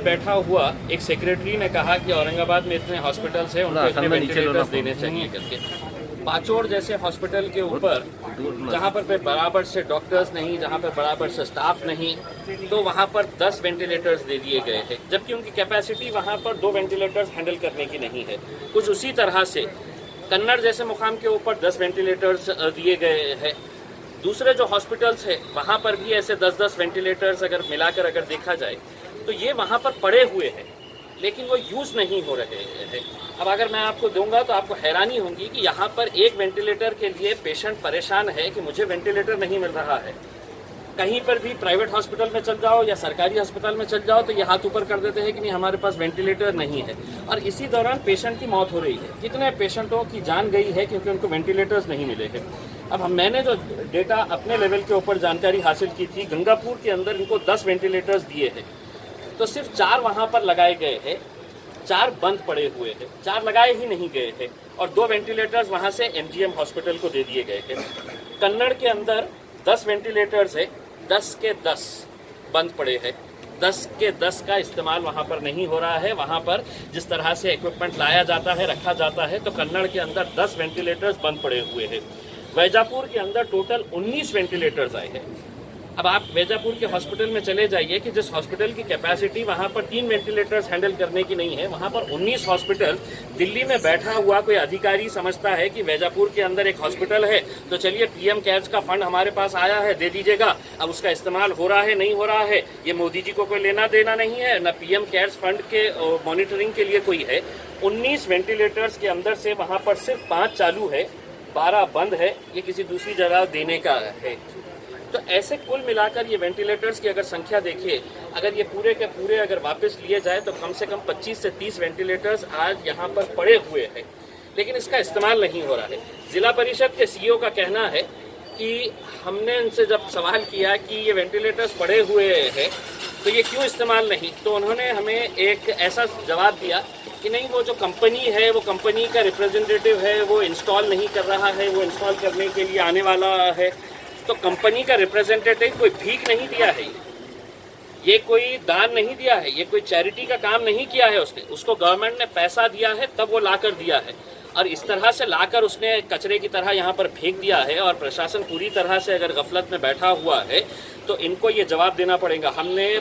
बैठा हुआ एक सेक्रेटरी ने कहा कि औरंगाबाद में इतने हॉस्पिटल्स हैं, उनको इतने वेंटिलेटर्स देने चाहिए करके। पाचोड़ जैसे हॉस्पिटल के ऊपर जहाँ पर बराबर से डॉक्टर्स नहीं, जहाँ पर बराबर से स्टाफ नहीं, तो वहाँ पर 10 वेंटिलेटर्स दे दिए गए हैं, जबकि उनकी कैपेसिटी वहाँ पर 2 वेंटिलेटर्स हैंडल करने की नहीं है। कुछ उसी तरह से कन्नड़ जैसे मुकाम के ऊपर 10 वेंटिलेटर्स दिए गए हैं। दूसरे जो हॉस्पिटल्स है वहाँ पर भी ऐसे 10-10 वेंटिलेटर्स अगर मिलाकर अगर देखा जाए तो ये वहाँ पर पड़े हुए हैं, लेकिन वो यूज़ नहीं हो रहे हैं। अब अगर मैं आपको दूंगा तो आपको हैरानी होगी कि यहाँ पर एक वेंटिलेटर के लिए पेशेंट परेशान है कि मुझे वेंटिलेटर नहीं मिल रहा है। कहीं पर भी प्राइवेट हॉस्पिटल में चल जाओ या सरकारी अस्पताल में चल जाओ तो ये हाथ ऊपर कर देते हैं कि नहीं हमारे पास वेंटिलेटर नहीं है, और इसी दौरान पेशेंट की मौत हो रही है। कितने पेशेंटों की जान गई है क्योंकि उनको वेंटिलेटर्स नहीं मिले हैं। अब मैंने जो डेटा अपने लेवल के ऊपर जानकारी हासिल की थी, गंगापुर के अंदर इनको 10 वेंटिलेटर्स दिए हैं, तो सिर्फ 4 वहाँ पर लगाए गए हैं, 4 बंद पड़े हुए हैं, 4 लगाए ही नहीं गए हैं, और 2 वेंटिलेटर्स वहाँ से MGM हॉस्पिटल को दे दिए गए हैं। कन्नड़ के अंदर 10 वेंटिलेटर्स है, 10 के 10 बंद पड़े हैं, 10 के 10 का इस्तेमाल वहाँ पर नहीं हो रहा है। वहाँ पर जिस तरह से इक्विपमेंट लाया जाता है, रखा जाता है, तो कन्नड़ के अंदर 10 वेंटिलेटर्स बंद पड़े हुए हैं। वैजापुर के अंदर टोटल 19 वेंटिलेटर्स आए हैं। अब आप वैजापुर के हॉस्पिटल में चले जाइए कि जिस हॉस्पिटल की कैपेसिटी वहाँ पर 3 वेंटिलेटर्स हैंडल करने की नहीं है, वहाँ पर 19 हॉस्पिटल। दिल्ली में बैठा हुआ कोई अधिकारी समझता है कि वैजापुर के अंदर एक हॉस्पिटल है तो चलिए PM केयर्स का फंड हमारे पास आया है, दे दीजिएगा। अब उसका इस्तेमाल हो रहा है नहीं हो रहा है, ये मोदी जी को कोई लेना देना नहीं है, न PM केयर्स फंड के मॉनिटरिंग के लिए कोई है। 19 वेंटिलेटर्स के अंदर से वहाँ पर सिर्फ 5 चालू है, 12 बंद है। ये किसी दूसरी जगह देने का है। तो ऐसे कुल मिलाकर ये वेंटिलेटर्स की अगर संख्या देखिए, अगर ये पूरे के पूरे अगर वापस लिए जाए तो कम से कम 25 से 30 वेंटिलेटर्स आज यहाँ पर पड़े हुए हैं, लेकिन इसका इस्तेमाल नहीं हो रहा है। जिला परिषद के CEO का कहना है कि हमने उनसे जब सवाल किया कि ये वेंटिलेटर्स पड़े हुए हैं तो ये क्यों इस्तेमाल नहीं, तो उन्होंने हमें एक ऐसा जवाब दिया कि नहीं, वो जो कंपनी है, वो कंपनी का रिप्रेजेंटेटिव है, वो इंस्टॉल नहीं कर रहा है, वो इंस्टॉल करने के लिए आने वाला है। तो कंपनी का रिप्रेजेंटेटिव कोई भीख नहीं दिया है, ये कोई दान नहीं दिया है, ये कोई चैरिटी का काम नहीं किया है उसने, उसको गवर्नमेंट ने पैसा दिया है तब वो लाकर दिया है, और इस तरह से लाकर उसने कचरे की तरह यहाँ पर फेंक दिया है। और प्रशासन पूरी तरह से अगर गफलत में बैठा हुआ है तो इनको ये जवाब देना पड़ेगा। हमने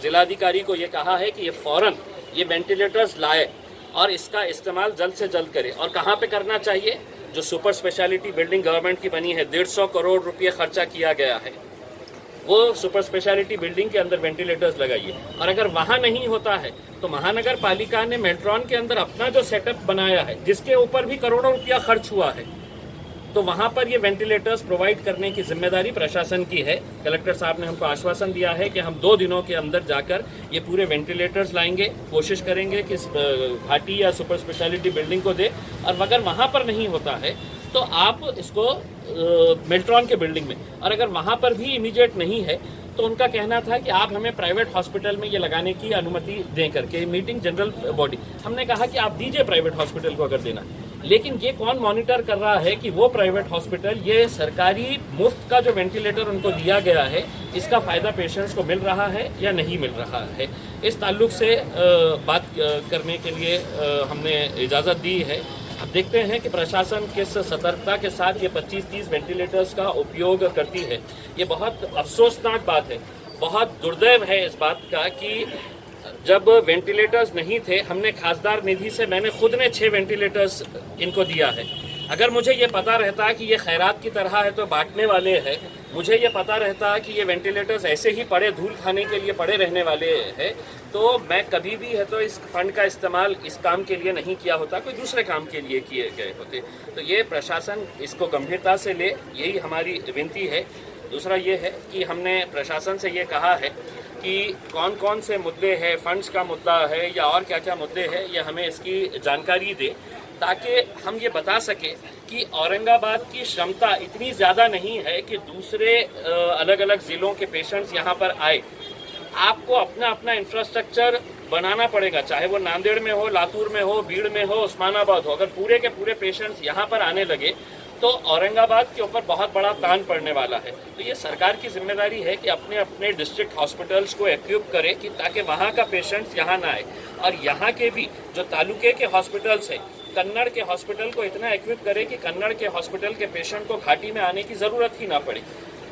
जिलाधिकारी को ये कहा है कि ये फ़ौरन ये वेंटिलेटर्स लाए और इसका इस्तेमाल जल्द से जल्द करे। और कहाँ पे करना चाहिए? जो सुपर स्पेशलिटी बिल्डिंग गवर्नमेंट की बनी है, 150 करोड़ रुपये खर्चा किया गया है, वो सुपर स्पेशलिटी बिल्डिंग के अंदर वेंटिलेटर्स लगाइए। और अगर वहाँ नहीं होता है तो महानगर पालिका ने मेट्रॉन के अंदर अपना जो सेटअप बनाया है, जिसके ऊपर भी करोड़ों रुपया खर्च हुआ है, तो वहाँ पर ये वेंटिलेटर्स प्रोवाइड करने की जिम्मेदारी प्रशासन की है। कलेक्टर साहब ने हमको आश्वासन दिया है कि हम 2 दिनों के अंदर जाकर ये पूरे वेंटिलेटर्स लाएंगे, कोशिश करेंगे कि घाटी या सुपर स्पेशलिटी बिल्डिंग को दे। और अगर वहाँ पर नहीं होता है तो आप इसको मेट्रॉन के बिल्डिंग में, और अगर वहाँ पर भी इमीडिएट नहीं है तो उनका कहना था कि आप हमें प्राइवेट हॉस्पिटल में ये लगाने की अनुमति दें करके, मीटिंग जनरल बॉडी। हमने कहा कि आप दीजिए प्राइवेट हॉस्पिटल को अगर देना, लेकिन ये कौन मॉनिटर कर रहा है कि वो प्राइवेट हॉस्पिटल ये सरकारी मुफ्त का जो वेंटिलेटर उनको दिया गया है इसका फ़ायदा पेशेंट्स को मिल रहा है या नहीं मिल रहा है। इस ताल्लुक से बात करने के लिए हमने इजाज़त दी है। अब देखते हैं कि प्रशासन किस सतर्कता के साथ ये 25-30 वेंटिलेटर्स का उपयोग करती है। ये बहुत अफसोसनाक बात है, बहुत दुर्दैव है इस बात का कि जब वेंटिलेटर्स नहीं थे, हमने खासदार निधि से मैंने खुद ने 6 वेंटिलेटर्स इनको दिया है। अगर मुझे ये पता रहता कि ये खैरात की तरह है तो बांटने वाले हैं, मुझे ये पता रहता कि ये वेंटिलेटर्स ऐसे ही पड़े धूल खाने के लिए पड़े रहने वाले हैं, तो मैं कभी भी है तो इस फंड का इस्तेमाल इस काम के लिए नहीं किया होता, कोई दूसरे काम के लिए किए गए होते। तो ये प्रशासन इसको गंभीरता से ले, यही हमारी विनती है। दूसरा ये है कि हमने प्रशासन से ये कहा है कि कौन कौन से मुद्दे हैं, फंड्स का मुद्दा है या और क्या क्या मुद्दे हैं, ये हमें इसकी जानकारी दे, ताकि हम ये बता सकें कि औरंगाबाद की क्षमता इतनी ज़्यादा नहीं है कि दूसरे अलग अलग ज़िलों के पेशेंट्स यहाँ पर आए। आपको अपना अपना इंफ्रास्ट्रक्चर बनाना पड़ेगा, चाहे वो नांदेड़ में हो, लातूर में हो, भीड़ में हो, उस्मानाबाद हो। अगर पूरे के पूरे पेशेंट्स यहाँ पर आने लगे तो औरंगाबाद के ऊपर बहुत बड़ा तान पड़ने वाला है। तो ये सरकार की जिम्मेदारी है कि अपने अपने डिस्ट्रिक्ट हॉस्पिटल्स को इक्विप करे कि ताकि वहाँ का पेशेंट्स यहाँ ना आए, और यहाँ के भी जो तालुके के हॉस्पिटल्स हैं, कन्नड़ के हॉस्पिटल को इतना इक्विप करे कि कन्नड़ के हॉस्पिटल के पेशेंट को घाटी में आने की ज़रूरत ही ना पड़े,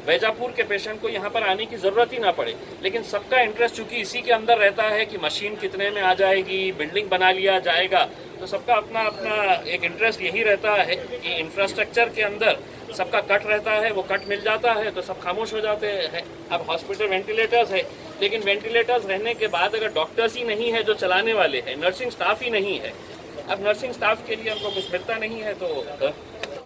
वैजापुर के पेशेंट को यहाँ पर आने की ज़रूरत ही ना पड़े। लेकिन सबका इंटरेस्ट चूंकि इसी के अंदर रहता है कि मशीन कितने में आ जाएगी, बिल्डिंग बना लिया जाएगा, तो सबका अपना अपना एक इंटरेस्ट यही रहता है कि इंफ्रास्ट्रक्चर के अंदर सबका कट रहता है, वो कट मिल जाता है तो सब खामोश हो जाते हैं। अब हॉस्पिटल वेंटिलेटर्स है, लेकिन वेंटिलेटर्स रहने के बाद अगर डॉक्टर्स ही नहीं है जो चलाने वाले हैं, नर्सिंग स्टाफ ही नहीं है, अब नर्सिंग स्टाफ के लिए हमको कुछ मिलता नहीं है, तो